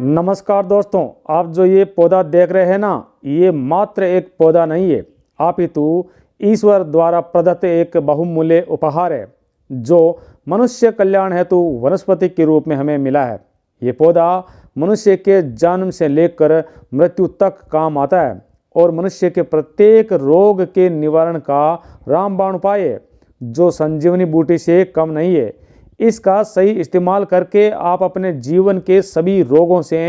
नमस्कार दोस्तों, आप जो ये पौधा देख रहे हैं ना, ये मात्र एक पौधा नहीं है, अपितु ईश्वर द्वारा प्रदत्त एक बहुमूल्य उपहार है जो मनुष्य कल्याण हेतु वनस्पति के रूप में हमें मिला है। ये पौधा मनुष्य के जन्म से लेकर मृत्यु तक काम आता है और मनुष्य के प्रत्येक रोग के निवारण का रामबाण उपाय है जो संजीवनी बूटी से कम नहीं है। इसका सही इस्तेमाल करके आप अपने जीवन के सभी रोगों से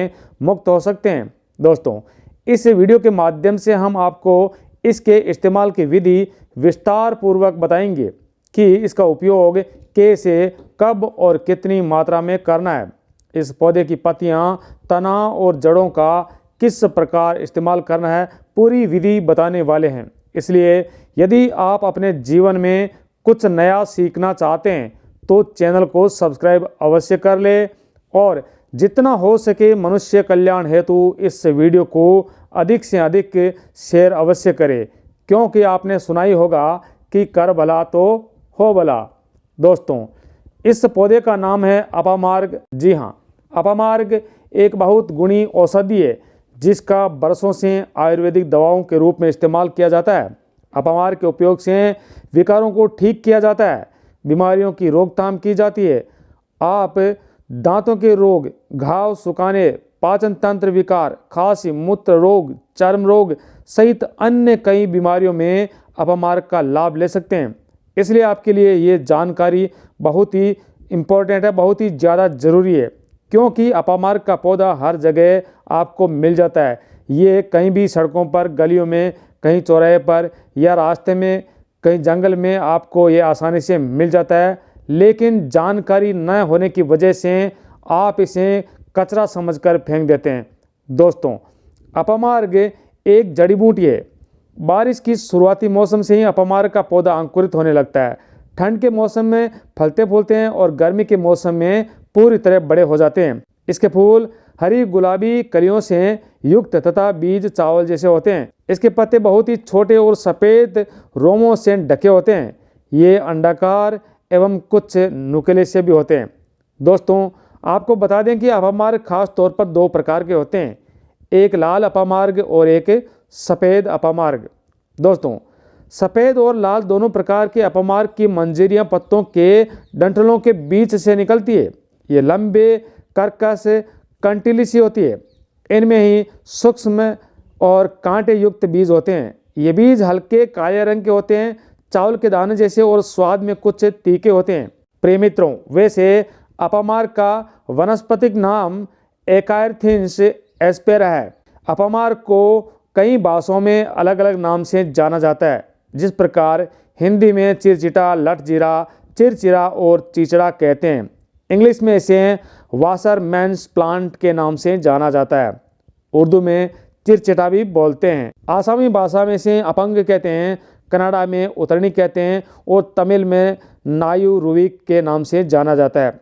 मुक्त हो सकते हैं। दोस्तों, इस वीडियो के माध्यम से हम आपको इसके इस्तेमाल की विधि विस्तार पूर्वक बताएंगे कि इसका उपयोग कैसे, कब और कितनी मात्रा में करना है। इस पौधे की पत्तियां, तना और जड़ों का किस प्रकार इस्तेमाल करना है, पूरी विधि बताने वाले हैं। इसलिए यदि आप अपने जीवन में कुछ नया सीखना चाहते हैं तो चैनल को सब्सक्राइब अवश्य कर ले और जितना हो सके मनुष्य कल्याण हेतु इस वीडियो को अधिक से अधिक शेयर अवश्य करें, क्योंकि आपने सुना ही होगा कि कर भला तो हो भला। दोस्तों, इस पौधे का नाम है अपामार्ग। जी हाँ, अपामार्ग एक बहुत गुणी औषधि है जिसका बरसों से आयुर्वेदिक दवाओं के रूप में इस्तेमाल किया जाता है। अपामार्ग के उपयोग से विकारों को ठीक किया जाता है, बीमारियों की रोकथाम की जाती है। आप दांतों के रोग, घाव सुखाने, पाचन तंत्र विकार, खांसी, मूत्र रोग, चर्म रोग सहित अन्य कई बीमारियों में अपामार्ग का लाभ ले सकते हैं। इसलिए आपके लिए ये जानकारी बहुत ही इम्पोर्टेंट है, बहुत ही ज़्यादा ज़रूरी है, क्योंकि अपामार्ग का पौधा हर जगह आपको मिल जाता है। ये कहीं भी सड़कों पर, गलियों में, कहीं चौराहे पर या रास्ते में, कहीं जंगल में आपको ये आसानी से मिल जाता है। लेकिन जानकारी न होने की वजह से आप इसे कचरा समझकर फेंक देते हैं। दोस्तों, अपामार्ग एक जड़ी बूटी है। बारिश की शुरुआती मौसम से ही अपामार्ग का पौधा अंकुरित होने लगता है। ठंड के मौसम में फलते फूलते हैं और गर्मी के मौसम में पूरी तरह बड़े हो जाते हैं। इसके फूल हरी गुलाबी कलियों से युक्त तथा बीज चावल जैसे होते हैं। इसके पत्ते बहुत ही छोटे और सफ़ेद रोमों से ढके होते हैं। ये अंडाकार एवं कुछ नुकीले से भी होते हैं। दोस्तों, आपको बता दें कि अपामार्ग खास तौर पर दो प्रकार के होते हैं, एक लाल अपामार्ग और एक सफ़ेद अपामार्ग। दोस्तों, सफ़ेद और लाल दोनों प्रकार के अपामार्ग की मंजरियां पत्तों के डंठलों के बीच से निकलती है। ये लंबे, कर्कश, कंटीली सी होती है। इनमें ही सूक्ष्म और कांटे युक्त बीज होते हैं। ये बीज हल्के काले रंग के होते हैं, चावल के दाने जैसे, और स्वाद में कुछ तीखे होते हैं। प्रिय मित्रों, वैसे अपामार्ग का वनस्पतिक नाम एकायरथिन्स एस्पेरा है। अपामार्ग को कई भाषाओं में अलग अलग नाम से जाना जाता है, जिस प्रकार हिंदी में चिरचिटा, लठजीरा, चिरचिरा और चिचड़ा कहते हैं। इंग्लिश में इसे वाशरमैन्स प्लांट के नाम से जाना जाता है। उर्दू में चिरचिटा भी बोलते हैं। आसामी भाषा में इसे अपंग कहते हैं, कन्नड़ा में उतरणी कहते हैं और तमिल में नायु रुविक के नाम से जाना जाता है।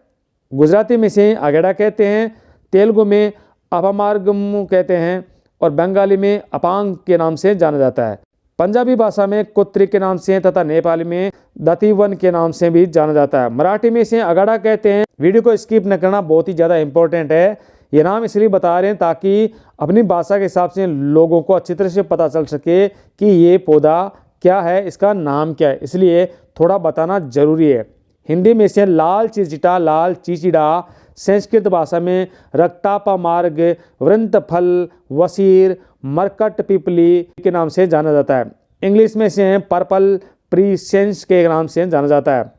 गुजराती में इसे अगेड़ा कहते हैं, तेलुगु में अपामार्गम कहते हैं और बंगाली में अपांग के नाम से जाना जाता है। पंजाबी भाषा में कुत्री के नाम से तथा नेपाली में दतिवन के नाम से भी जाना जाता है। मराठी में इसे अगाड़ा कहते हैं। वीडियो को स्किप न करना, बहुत ही ज़्यादा इंपॉर्टेंट है। ये नाम इसलिए बता रहे हैं ताकि अपनी भाषा के हिसाब से लोगों को अच्छी तरह से पता चल सके कि ये पौधा क्या है, इसका नाम क्या है, इसलिए थोड़ा बताना जरूरी है। हिंदी में इसे लाल चिरचिटा, लाल चिचिड़ा, संस्कृत भाषा में रक्तापामार्ग, वृंतफल, वसीर, मरकट पिपली के नाम से जाना जाता है। इंग्लिश में इसे पर्पल प्रीसेंस के नाम से जाना जाता है।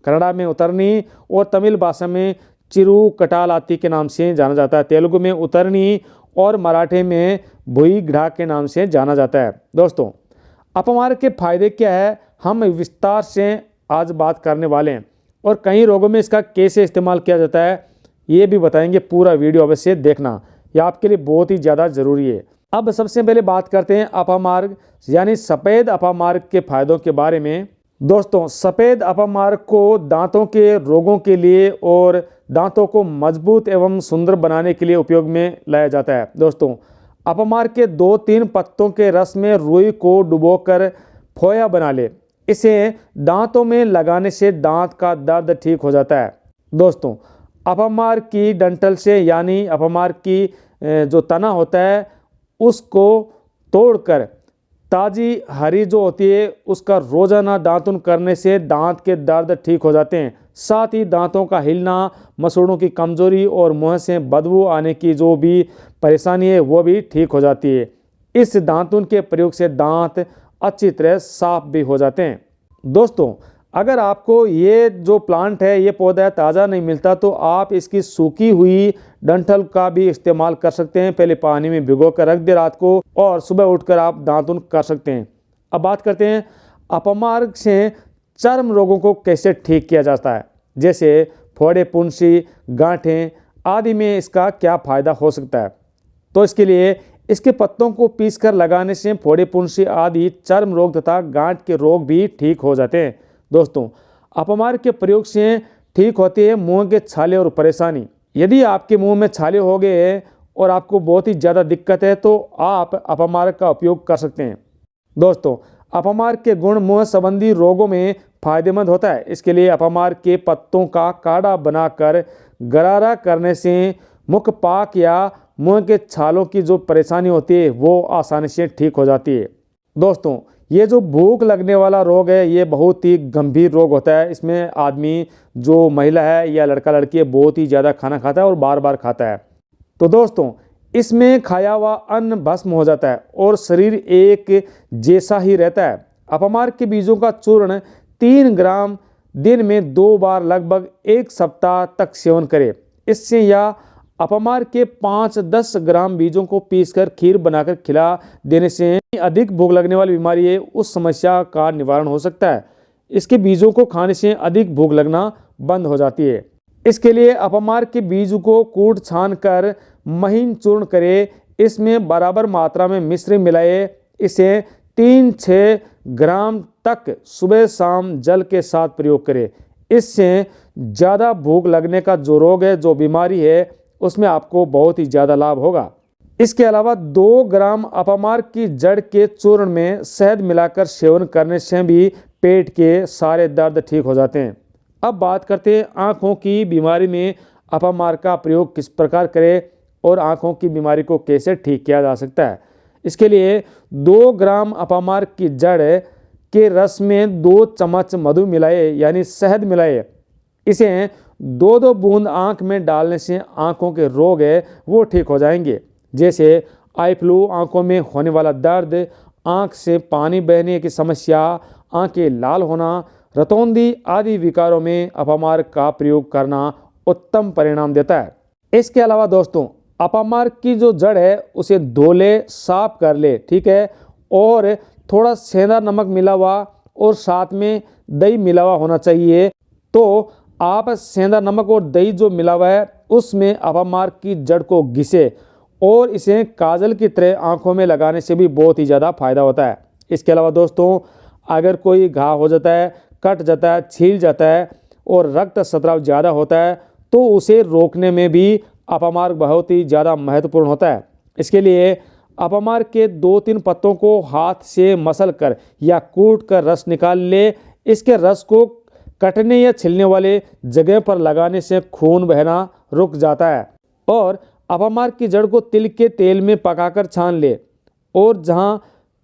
कन्नड़ा में उतरनी और तमिल भाषा में चिरू कटालाती के नाम से जाना जाता है। तेलुगु में उतरनी और मराठी में भुईगढ़ा के नाम से जाना जाता है। दोस्तों, अपामार्ग के फायदे क्या है, हम विस्तार से आज बात करने वाले हैं और कई रोगों में इसका कैसे इस्तेमाल किया जाता है ये भी बताएंगे। पूरा वीडियो अवश्य देखना, यह आपके लिए बहुत ही ज़्यादा ज़रूरी है। अब सबसे पहले बात करते हैं अपामार्ग यानी सफ़ेद अपामार्ग के फायदों के बारे में। दोस्तों, सफ़ेद अपामार्ग को दांतों के रोगों के लिए और दांतों को मजबूत एवं सुंदर बनाने के लिए उपयोग में लाया जाता है। दोस्तों, अपामार्ग के 2-3 पत्तों के रस में रुई को डुबोकर फोया बना ले। इसे दांतों में लगाने से दांत का दर्द ठीक हो जाता है। दोस्तों, अपमार्ग की डंठल से यानी अपमार्ग की जो तना होता है उसको तोड़कर ताज़ी हरी जो होती है उसका रोज़ाना दातुन करने से दांत के दर्द ठीक हो जाते हैं। साथ ही दांतों का हिलना, मसूड़ों की कमज़ोरी और मुंह से बदबू आने की जो भी परेशानी है वो भी ठीक हो जाती है। इस दातुन के प्रयोग से दांत अच्छी तरह साफ भी हो जाते हैं। दोस्तों, अगर आपको ये जो प्लांट है, ये पौधा है, ताज़ा नहीं मिलता तो आप इसकी सूखी हुई डंठल का भी इस्तेमाल कर सकते हैं। पहले पानी में भिगो कर रख दे रात को और सुबह उठकर आप दातुन कर सकते हैं। अब बात करते हैं अपमार्ग से चर्म रोगों को कैसे ठीक किया जाता है, जैसे फोड़े, पुंसी, गांठें आदि में इसका क्या फ़ायदा हो सकता है। तो इसके लिए इसके पत्तों को पीसकर लगाने से फोड़े, पुंसी आदि चर्म रोग तथा गांठ के रोग भी ठीक हो जाते हैं। दोस्तों, अपमार्ग के प्रयोग से ठीक होती है मुंह के छाले और परेशानी। यदि आपके मुंह में छाले हो गए हैं और आपको बहुत ही ज़्यादा दिक्कत है तो आप अपमार्ग का उपयोग कर सकते हैं। दोस्तों, अपमार्ग के गुण मुंह संबंधी रोगों में फायदेमंद होता है। इसके लिए अपमार्ग के पत्तों का काढ़ा बनाकर गरारा करने से मुखपाक या मुंह के छालों की जो परेशानी होती है वो आसानी से ठीक हो जाती है। दोस्तों, ये जो भूख लगने वाला रोग है ये बहुत ही गंभीर रोग होता है। इसमें आदमी जो महिला है या लड़का लड़की है बहुत ही ज़्यादा खाना खाता है और बार बार खाता है। तो दोस्तों, इसमें खाया हुआ अन्न भस्म हो जाता है और शरीर एक जैसा ही रहता है। अपमार्ग के बीजों का चूर्ण 3 ग्राम दिन में 2 बार लगभग 1 सप्ताह तक सेवन करें। इससे या अपमार्ग के 5-10 ग्राम बीजों को पीसकर खीर बनाकर खिला देने से अधिक भूख लगने वाली बीमारी है उस समस्या का निवारण हो सकता है। इसके बीजों को खाने से अधिक भूख लगना बंद हो जाती है। इसके लिए अपमार्ग के बीज को कूट छान कर महीन चूर्ण करें। इसमें बराबर मात्रा में मिश्री मिलाए। इसे 3-6 ग्राम तक सुबह शाम जल के साथ प्रयोग करें। इससे ज़्यादा भूख लगने का जो रोग है, जो बीमारी है, उसमें आपको बहुत ही ज़्यादा लाभ होगा। इसके अलावा 2 ग्राम अपमार्ग की जड़ के चूर्ण में शहद मिलाकर सेवन करने से भी पेट के सारे दर्द ठीक हो जाते हैं। अब बात करते हैं आँखों की बीमारी में अपमार्ग का प्रयोग किस प्रकार करें और आँखों की बीमारी को कैसे ठीक किया जा सकता है। इसके लिए 2 ग्राम अपमार्ग की जड़ के रस में 2 चम्मच मधु मिलाए यानी शहद मिलाए। इसे 2-2 बूंद आँख में डालने से आँखों के रोग है वो ठीक हो जाएंगे, जैसे आई फ्लू, आँखों में होने वाला दर्द, आँख से पानी बहने की समस्या, आँखें लाल होना, रतौंधी आदि विकारों में अपमार्ग का प्रयोग करना उत्तम परिणाम देता है। इसके अलावा दोस्तों, अपमार्ग की जो जड़ है उसे धो ले, साफ कर ले, ठीक है, और थोड़ा सेंधा नमक मिला हुआ और साथ में दही मिला हुआ होना चाहिए। तो आप सेंधा नमक और दही जो मिला हुआ है उसमें अपमार्ग की जड़ को घिसे और इसे काजल की तरह आंखों में लगाने से भी बहुत ही ज़्यादा फायदा होता है। इसके अलावा दोस्तों, अगर कोई घाव हो जाता है, कट जाता है, छील जाता है और रक्त स्राव ज़्यादा होता है तो उसे रोकने में भी अपमार्ग बहुत ही ज़्यादा महत्वपूर्ण होता है। इसके लिए अपमार्ग के 2-3 पत्तों को हाथ से मसल कर या कूट कर रस निकाल ले। इसके रस को कटने या छिलने वाले जगह पर लगाने से खून बहना रुक जाता है। और अपमार्ग की जड़ को तिल के तेल में पकाकर छान ले और जहां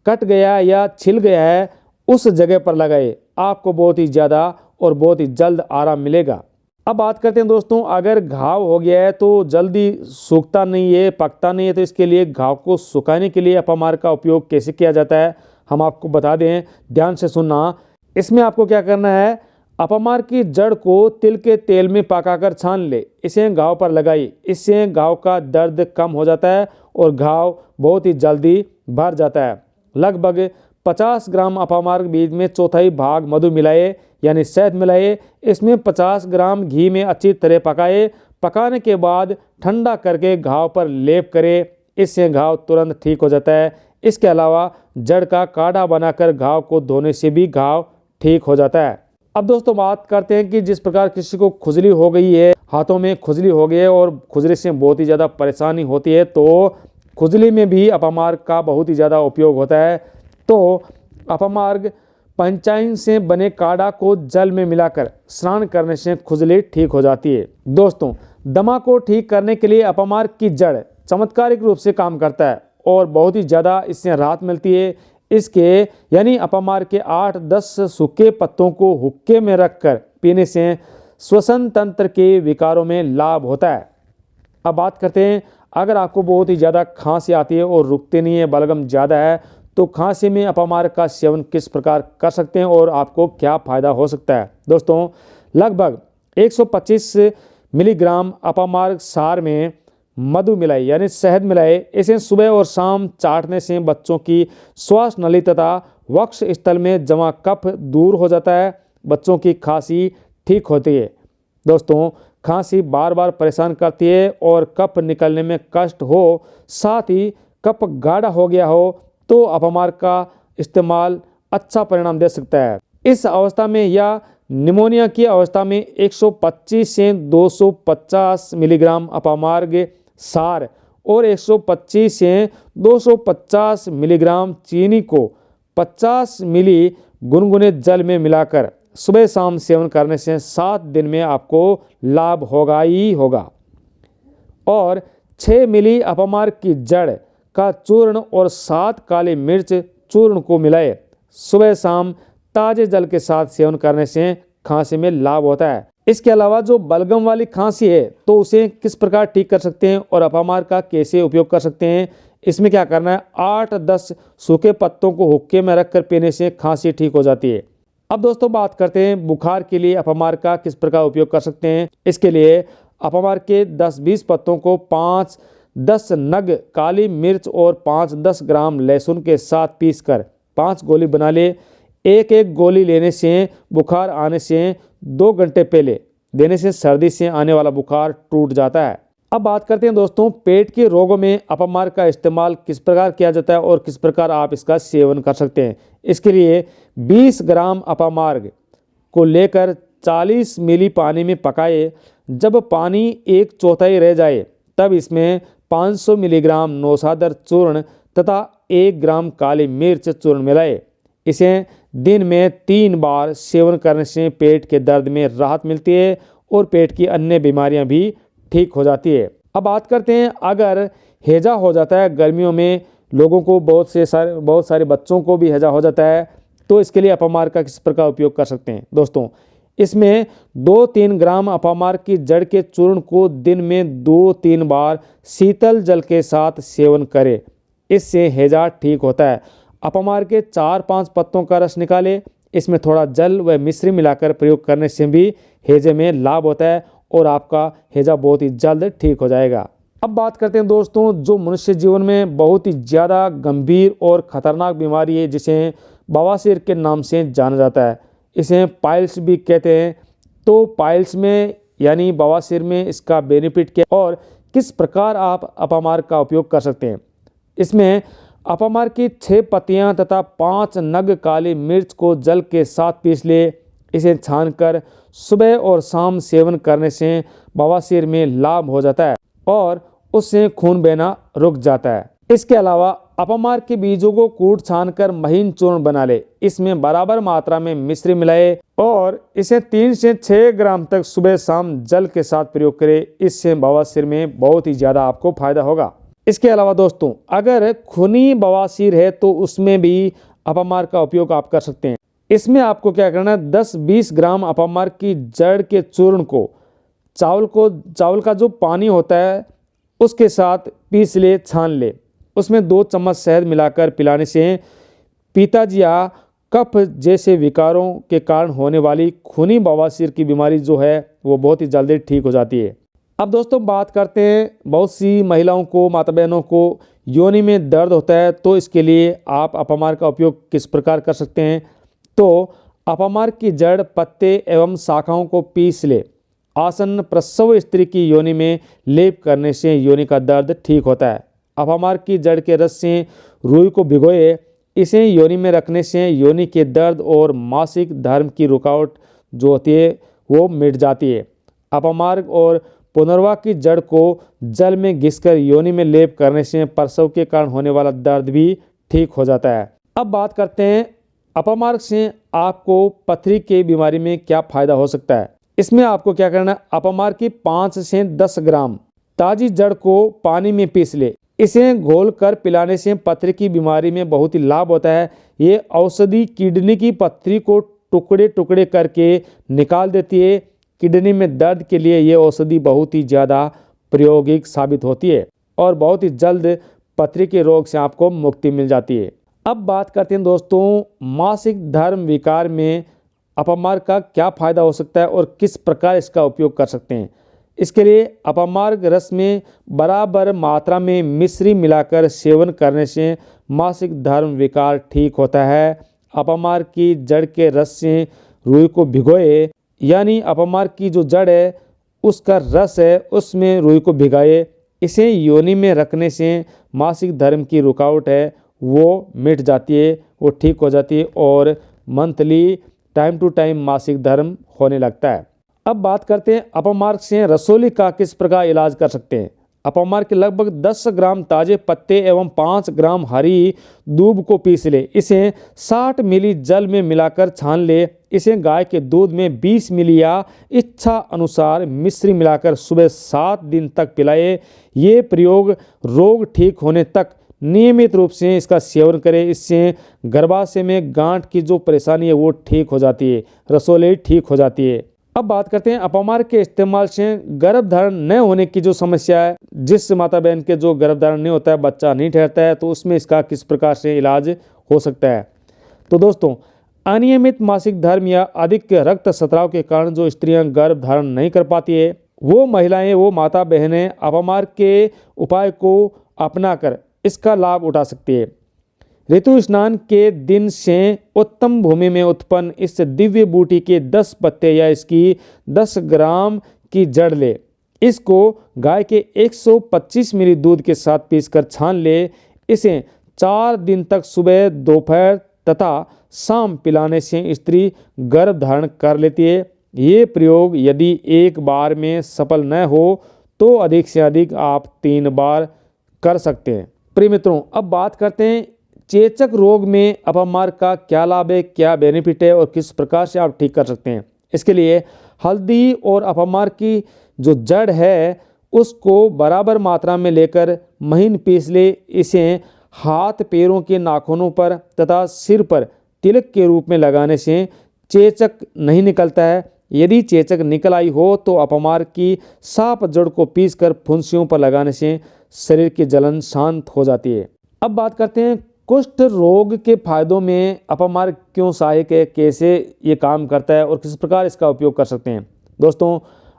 कट गया या छिल गया है उस जगह पर लगाए। आपको बहुत ही ज़्यादा और बहुत ही जल्द आराम मिलेगा। अब बात करते हैं दोस्तों, अगर घाव हो गया है तो जल्दी सूखता नहीं है, पकता नहीं है, तो इसके लिए घाव को सुखाने के लिए अपमार्ग का उपयोग कैसे किया जाता है हम आपको बता दें, ध्यान से सुनना। इसमें आपको क्या करना है, अपमार्ग की जड़ को तिल के तेल में पकाकर छान ले, इसे घाव पर लगाइए। इससे घाव का दर्द कम हो जाता है और घाव बहुत ही जल्दी भर जाता है। लगभग 50 ग्राम अपमार्ग बीज में 1/4 भाग मधु मिलाए यानी शहद मिलाए। इसमें 50 ग्राम घी में अच्छी तरह पकाए। पकाने के बाद ठंडा करके घाव पर लेप करें। इससे घाव तुरंत ठीक हो जाता है। इसके अलावा जड़ का काढ़ा बनाकर घाव को धोने से भी घाव ठीक हो जाता है। अब दोस्तों बात करते हैं कि जिस प्रकार किसी को खुजली हो गई है, हाथों में खुजली हो गई है और खुजली से बहुत ही ज़्यादा परेशानी होती है, तो खुजली में भी अपमार्ग का बहुत ही ज़्यादा उपयोग होता है। तो अपमार्ग पंचाइन से बने काढ़ा को जल में मिलाकर स्नान करने से खुजली ठीक हो जाती है। दोस्तों, दमा को ठीक करने के लिए अपमार्ग की जड़ चमत्कारिक रूप से काम करता है और बहुत ही ज़्यादा इससे राहत मिलती है। इसके यानी अपमार्ग के 8-10 सूखे पत्तों को हुक्के में रखकर पीने से श्वसन तंत्र के विकारों में लाभ होता है। अब बात करते हैं, अगर आपको बहुत ही ज़्यादा खांसी आती है और रुकते नहीं है, बलगम ज़्यादा है, तो खांसी में अपमार्ग का सेवन किस प्रकार कर सकते हैं और आपको क्या फ़ायदा हो सकता है। दोस्तों, लगभग 125 मिलीग्राम अपमार्ग सार में मधु मिलाए यानी शहद मिलाए। इसे सुबह और शाम चाटने से बच्चों की श्वास नली तथा वक्ष स्थल में जमा कफ दूर हो जाता है। बच्चों की खांसी ठीक होती है। दोस्तों, खांसी बार बार परेशान करती है और कफ निकलने में कष्ट हो, साथ ही कफ गाढ़ा हो गया हो, तो अपमार्ग का इस्तेमाल अच्छा परिणाम दे सकता है। इस अवस्था में या निमोनिया की अवस्था में 125 से 250 मिलीग्राम अपमार्ग सार और 125 से 250 मिलीग्राम चीनी को 50 मिली गुनगुने जल में मिलाकर सुबह शाम सेवन करने से 7 दिन में आपको लाभ होगा ही होगा। और 6 मिली अपमार्ग की जड़ का चूर्ण और 7 काली मिर्च चूर्ण को मिलाए सुबह शाम ताजे जल के साथ सेवन करने से खांसी में लाभ होता है। इसके अलावा जो बलगम वाली खांसी है तो उसे किस प्रकार ठीक कर सकते हैं और अपमार्ग का कैसे उपयोग कर सकते हैं, इसमें क्या करना है, 8-10 सूखे पत्तों को हुक्के में रखकर पीने से खांसी ठीक हो जाती है। अब दोस्तों बात करते हैं बुखार के लिए अपमार्ग का किस प्रकार उपयोग कर सकते हैं। इसके लिए अपमार्ग के 10-20 पत्तों को 5-10 नग काली मिर्च और 5-10 ग्राम लहसुन के साथ पीसकर 5 गोली बना ले। एक एक गोली लेने से बुखार आने से 2 घंटे पहले देने से सर्दी से आने वाला बुखार टूट जाता है। अब बात करते हैं दोस्तों, पेट के रोगों में अपमार्ग का इस्तेमाल किस प्रकार किया जाता है और किस प्रकार आप इसका सेवन कर सकते हैं। इसके लिए 20 ग्राम अपमार्ग को लेकर 40 मिली पानी में पकाए। जब पानी 1/4 रह जाए तब इसमें 500 मिलीग्राम नौशादर चूर्ण तथा 1 ग्राम काली मिर्च चूर्ण मिलाए। इसे दिन में 3 बार सेवन करने से पेट के दर्द में राहत मिलती है और पेट की अन्य बीमारियां भी ठीक हो जाती है। अब बात करते हैं, अगर हैजा हो जाता है, गर्मियों में लोगों को बहुत सारे बच्चों को भी हैजा हो जाता है, तो इसके लिए अपमार्ग का किस प्रकार उपयोग कर सकते हैं। दोस्तों, इसमें 2-3 ग्राम अपमार्ग की जड़ के चूर्ण को दिन में 2-3 बार शीतल जल के साथ सेवन करें, इससे हैजा ठीक होता है। अपमार्ग के 4-5 पत्तों का रस निकालें, इसमें थोड़ा जल व मिश्री मिलाकर प्रयोग करने से भी हैजे में लाभ होता है और आपका हैजा बहुत ही जल्द ठीक हो जाएगा। अब बात करते हैं दोस्तों, जो मनुष्य जीवन में बहुत ही ज़्यादा गंभीर और ख़तरनाक बीमारी है, जिसे बवासीर के नाम से जाना जाता है, इसे पाइल्स भी कहते हैं। तो पाइल्स में यानी बवासीर में इसका बेनिफिट क्या और किस प्रकार आप अपमार्ग का उपयोग कर सकते हैं। इसमें अपमार्ग की 6 पत्तियां तथा 5 नग काली मिर्च को जल के साथ पीस ले। इसे छानकर सुबह और शाम सेवन करने से बवासीर में लाभ हो जाता है और उससे खून बहना रुक जाता है। इसके अलावा अपमार्ग के बीजों को कूट छानकर महीन चूर्ण बना ले। इसमें बराबर मात्रा में मिश्री मिलाए और इसे 3 से 6 ग्राम तक सुबह शाम जल के साथ प्रयोग करें। इससे बवासीर में बहुत ही ज़्यादा आपको फायदा होगा। इसके अलावा दोस्तों, अगर खूनी बवासीर है तो उसमें भी अपमार्ग का उपयोग आप कर सकते हैं। इसमें आपको क्या करना है, 10-20 ग्राम अपमार्ग की जड़ के चूर्ण को चावल का जो पानी होता है उसके साथ पीस ले, छान ले। उसमें 2 चम्मच शहद मिलाकर पिलाने से पित्ताजी या कफ जैसे विकारों के कारण होने वाली खूनी बवासीर की बीमारी जो है वो बहुत ही जल्दी ठीक हो जाती है। अब दोस्तों बात करते हैं, बहुत सी महिलाओं को, माता बहनों को योनि में दर्द होता है, तो इसके लिए आप अपमार्ग का उपयोग किस प्रकार कर सकते हैं। तो अपमार्ग की जड़, पत्ते एवं शाखाओं को पीस ले। आसन्न प्रसव स्त्री की योनि में लेप करने से योनि का दर्द ठीक होता है। अपमार्ग की जड़ के रस से रुई को भिगोए। इसे योनि में रखने से योनि के दर्द और मासिक धर्म की रुकावट जो होती है वो मिट जाती है। अपमार्ग और पुनर्वा की जड़ को जल में घिसकर योनि में लेप करने से प्रसव के कारण होने वाला दर्द भी ठीक हो जाता है। अब बात करते हैं अपमार्ग से आपको पथरी की बीमारी में क्या फायदा हो सकता है? इसमें आपको क्या करना है, अपमार्ग की 5 से 10 ग्राम ताजी जड़ को पानी में पीस ले। इसे घोल कर पिलाने से पथरी की बीमारी में बहुत ही लाभ होता है। ये औषधि किडनी की पथरी को टुकड़े टुकड़े करके निकाल देती है। किडनी में दर्द के लिए ये औषधि बहुत ही ज़्यादा प्रायोगिक साबित होती है और बहुत ही जल्द पथरी के रोग से आपको मुक्ति मिल जाती है। अब बात करते हैं दोस्तों, मासिक धर्म विकार में अपमार्ग का क्या फायदा हो सकता है और किस प्रकार इसका उपयोग कर सकते हैं। इसके लिए अपमार्ग रस में बराबर मात्रा में मिश्री मिलाकर सेवन करने से मासिक धर्म विकार ठीक होता है। अपमार्ग की जड़ के रस से रुई को भिगोए, यानी अपमार्ग की जो जड़ है उसका रस है उसमें रुई को भिगाए। इसे योनि में रखने से मासिक धर्म की रुकावट है वो मिट जाती है, वो ठीक हो जाती है और मंथली टाइम टू टाइम मासिक धर्म होने लगता है। अब बात करते हैं अपमार्ग से रसोली का किस प्रकार इलाज कर सकते हैं। अपमार्ग के लगभग 10 ग्राम ताजे पत्ते एवं 5 ग्राम हरी दूब को पीस ले। इसे 60 मिली जल में मिलाकर छान ले। इसे गाय के दूध में 20 मिली या इच्छा अनुसार मिश्री मिलाकर सुबह 7 दिन तक पिलाए। ये प्रयोग रोग ठीक होने तक नियमित रूप से इसका सेवन करें। इससे गर्भाशय में गांठ की जो परेशानी है वो ठीक हो जाती है, रसोली ठीक हो जाती है। अब बात करते हैं अपमार्ग के इस्तेमाल से गर्भधारण न होने की जो समस्या है, जिस माता बहन के जो गर्भधारण नहीं होता है, बच्चा नहीं ठहरता है, तो उसमें इसका किस प्रकार से इलाज हो सकता है। तो दोस्तों, अनियमित मासिक धर्म या अधिक रक्त स्राव के कारण जो स्त्रियां गर्भ धारण नहीं कर पाती है, वो महिलाएं, वो माता बहनें अपमार्ग के उपाय को अपनाकर इसका लाभ उठा सकती है। ऋतु स्नान के दिन से उत्तम भूमि में उत्पन्न इस दिव्य बूटी के 10 पत्ते या इसकी 10 ग्राम की जड़ ले। इसको गाय के 125 मिली दूध के साथ पीसकर छान ले। इसे 4 दिन तक सुबह, दोपहर तथा शाम पिलाने से स्त्री गर्भ धारण कर लेती है। ये प्रयोग यदि एक बार में सफल न हो तो अधिक से अधिक आप 3 बार कर सकते हैं। प्रिय मित्रों, अब बात करते हैं चेचक रोग में अपमार्ग का क्या लाभ है, क्या बेनिफिट है और किस प्रकार से आप ठीक कर सकते हैं। इसके लिए हल्दी और अपमार्ग की जो जड़ है उसको बराबर मात्रा में लेकर महीन पीस ले। इसे हाथ पैरों के नाखूनों पर तथा सिर पर तिलक के रूप में लगाने से चेचक नहीं निकलता है। यदि चेचक निकल आई हो तो अपमार्ग की साफ जड़ को पीसकर फुंसियों पर लगाने से शरीर की जलन शांत हो जाती है। अब बात करते हैं कुष्ठ रोग के फायदों में अपमार्ग क्यों सहायक है, कैसे ये काम करता है और किस प्रकार इसका उपयोग कर सकते हैं। दोस्तों,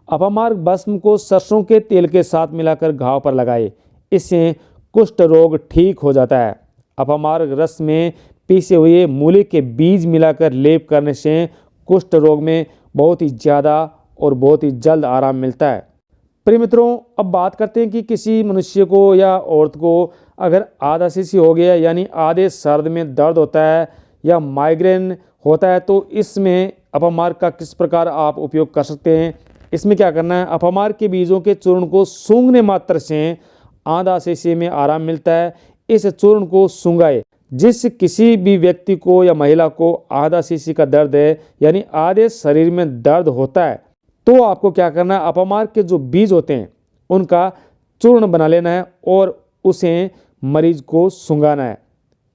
अपमार्ग भस्म को सरसों के तेल के साथ मिलाकर घाव पर लगाए, इससे कुष्ठ रोग ठीक हो जाता है। अपमार्ग रस में पीसे हुए मूली के बीज मिलाकर लेप करने से कुष्ठ रोग में बहुत ही ज़्यादा और बहुत ही जल्द आराम मिलता है। प्रिय मित्रों, अब बात करते हैं कि किसी मनुष्य को या औरत को अगर आधा सीसी हो गया, यानी आधे सर्द में दर्द होता है या माइग्रेन होता है, तो इसमें अपमार्ग का किस प्रकार आप उपयोग कर सकते हैं। इसमें क्या करना है, अपमार्ग के बीजों के चूर्ण को सूंघने मात्र से आधा सीसी में आराम मिलता है। इस चूर्ण को सूंघाए। जिस किसी भी व्यक्ति को या महिला को आधा सीसी का दर्द है, यानी आधे शरीर में दर्द होता है, तो आपको क्या करना है, अपमार्ग के जो बीज होते हैं उनका चूर्ण बना लेना है और उसे मरीज को सूंघाना है।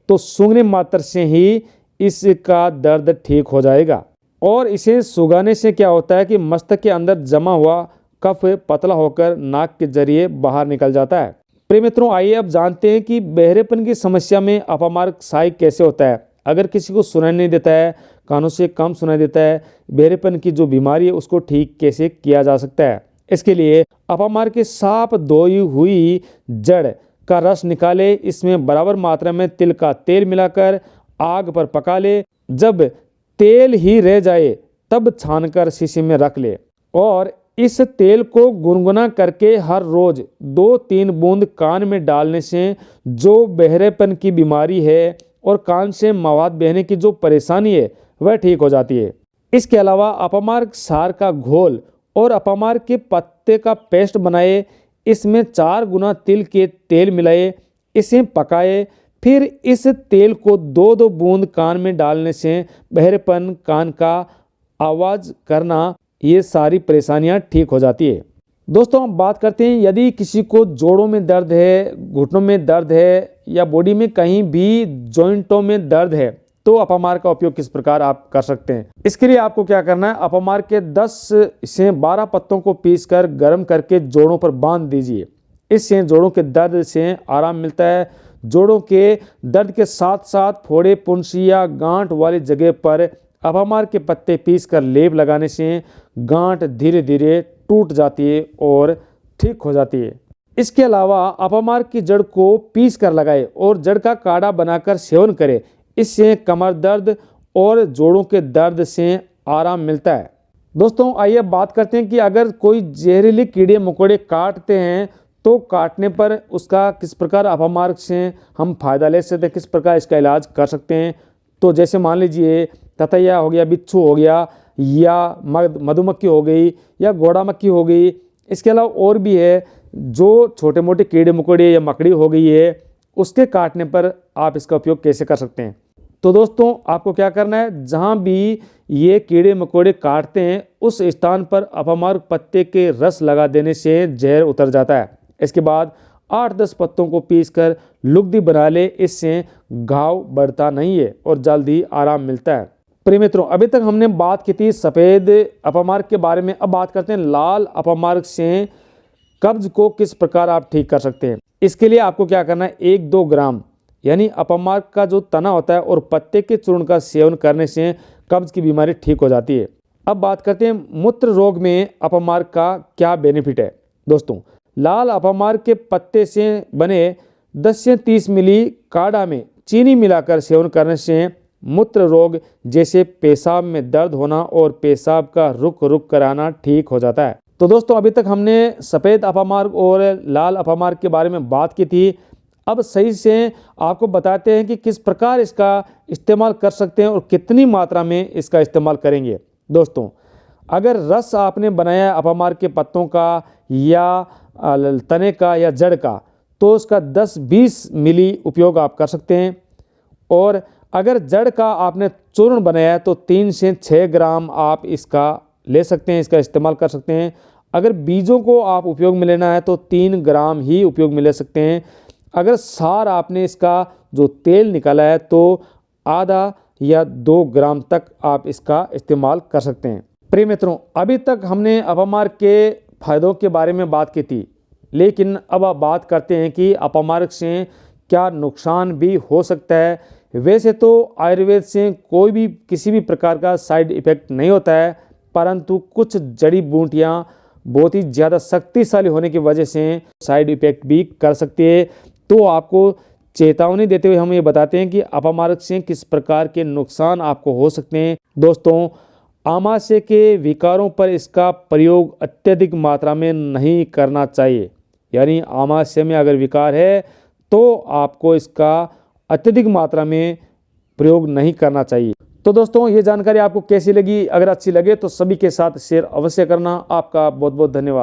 तो सूंघने मात्र से ही इसका दर्द ठीक हो जाएगा। और इसे सूंघाने से क्या होता है कि मस्तक के अंदर जमा हुआ कफ पतला होकर नाक के जरिए बाहर निकल जाता है। प्रिय मित्रों, आइए अब जानते हैं कि बहरेपन की समस्या में अपमार्ग सहायक कैसे होता है। अगर किसी को सुनाई नहीं देता है, कानों से कम सुनाई देता है, बहरेपन की जो बीमारी है उसको ठीक कैसे किया जा सकता है। इसके लिए अपमार्ग के साफ धोई हुई जड़ का रस निकाले। इसमें बराबर मात्रा में तिल का तेल मिलाकर आग पर पका ले। जब तेल ही रह जाए तब छानकर शीशी में रख ले और इस तेल को गुनगुना करके हर रोज 2-3 बूंद कान में डालने से जो बहरेपन की बीमारी है और कान से मवाद बहने की जो परेशानी है वह ठीक हो जाती है। इसके अलावा अपमार्ग सार का घोल और अपमार्ग के पत्ते का पेस्ट बनाए। इसमें 4 गुना तिल के तेल मिलाए, इसे पकाए, फिर इस तेल को 2-2 बूंद कान में डालने से बहरेपन, कान का आवाज़ करना, ये सारी परेशानियां ठीक हो जाती है। दोस्तों हम बात करते हैं यदि किसी को जोड़ों में दर्द है, घुटनों में दर्द है या बॉडी में कहीं भी जॉइंटों में दर्द है तो अपामार का उपयोग किस प्रकार आप कर सकते हैं। इसके लिए आपको क्या करना है, अपामार के 10 से 12 पत्तों को पीसकर गर्म करके जोड़ों पर बांध दीजिए। इससे जोड़ों के दर्द से आराम मिलता है। जोड़ों के दर्द के साथ साथ फोड़े, पुंसी या गांठ वाली जगह पर अपामार के पत्ते पीसकर लेप लगाने से गांठ धीरे धीरे टूट जाती है और ठीक हो जाती है। इसके अलावा अपामार की जड़ को पीस कर लगाए और जड़ का काढ़ा बनाकर सेवन करें। इससे कमर दर्द और जोड़ों के दर्द से आराम मिलता है। दोस्तों आइए बात करते हैं कि अगर कोई जहरीले कीड़े मकोड़े काटते हैं तो काटने पर उसका किस प्रकार अपामार से हम फायदा ले सकते हैं, किस प्रकार इसका इलाज कर सकते हैं। तो जैसे मान लीजिए ततैया हो गया, बिच्छू हो गया या मधुमक्खी हो गई या घोड़ा मक्खी हो गई। इसके अलावा और भी है जो छोटे मोटे कीड़े मकोड़े या मकड़ी हो गई है, उसके काटने पर आप इसका उपयोग कैसे कर सकते हैं। तो दोस्तों आपको क्या करना है, जहाँ भी ये कीड़े मकोड़े काटते हैं उस स्थान पर अपामार पत्ते के रस लगा देने से जहर उतर जाता है। इसके बाद 8-10 पत्तों को पीसकर लुगदी बना ले, इससे घाव बढ़ता नहीं है और जल्दी आराम मिलता है। प्रिय मित्रों अभी तक हमने बात की थी सफ़ेद अपामार्क के बारे में। अब बात करते हैं लाल अपामार्क से कब्ज को किस प्रकार आप ठीक कर सकते हैं। इसके लिए आपको क्या करना है, 1-2 ग्राम यानी अपामार्क का जो तना होता है और पत्ते के चूर्ण का सेवन करने से कब्ज की बीमारी ठीक हो जाती है। अब बात करते हैं मूत्र रोग में अपामार्क का क्या बेनिफिट है। दोस्तों लाल अपामार्क के पत्ते से बने 10 से 30 मिली काढ़ा में चीनी मिलाकर सेवन करने से मूत्र रोग जैसे पेशाब में दर्द होना और पेशाब का रुक रुक कराना ठीक हो जाता है। तो दोस्तों अभी तक हमने सफ़ेद अपामार्क और लाल अपामार्क के बारे में बात की थी। अब सही से आपको बताते हैं कि किस प्रकार इसका इस्तेमाल कर सकते हैं और कितनी मात्रा में इसका इस्तेमाल करेंगे। दोस्तों अगर रस आपने बनाया है अपामार्क के पत्तों का या तने का या जड़ का, तो उसका 10-20 मिली उपयोग आप कर सकते हैं। और अगर जड़ का आपने चूर्ण बनाया है तो 3 से 6 ग्राम आप इसका ले सकते हैं, इसका इस्तेमाल कर सकते हैं। अगर बीजों को आप उपयोग में लेना है तो 3 ग्राम ही उपयोग में ले सकते हैं। अगर सार आपने इसका जो तेल निकाला है तो आधा या 2 ग्राम तक आप इसका इस्तेमाल कर सकते हैं। प्रिय मित्रों अभी तक हमने अपामार्क के फायदों के बारे में बात की थी, लेकिन अब आप बात करते हैं कि अपामार्क से क्या नुकसान भी हो सकता है। वैसे तो आयुर्वेद से कोई भी किसी भी प्रकार का साइड इफ़ेक्ट नहीं होता है, परंतु कुछ जड़ी बूटियाँ बहुत ही ज़्यादा शक्तिशाली होने की वजह से साइड इफ़ेक्ट भी कर सकती है। तो आपको चेतावनी देते हुए हम ये बताते हैं कि अपामार्क से किस प्रकार के नुकसान आपको हो सकते हैं। दोस्तों आमाशय के विकारों पर इसका प्रयोग अत्यधिक मात्रा में नहीं करना चाहिए, यानी आमाशय में अगर विकार है तो आपको इसका अत्यधिक मात्रा में प्रयोग नहीं करना चाहिए। तो दोस्तों ये जानकारी आपको कैसी लगी, अगर अच्छी लगे तो सभी के साथ शेयर अवश्य करना। आपका बहुत बहुत धन्यवाद।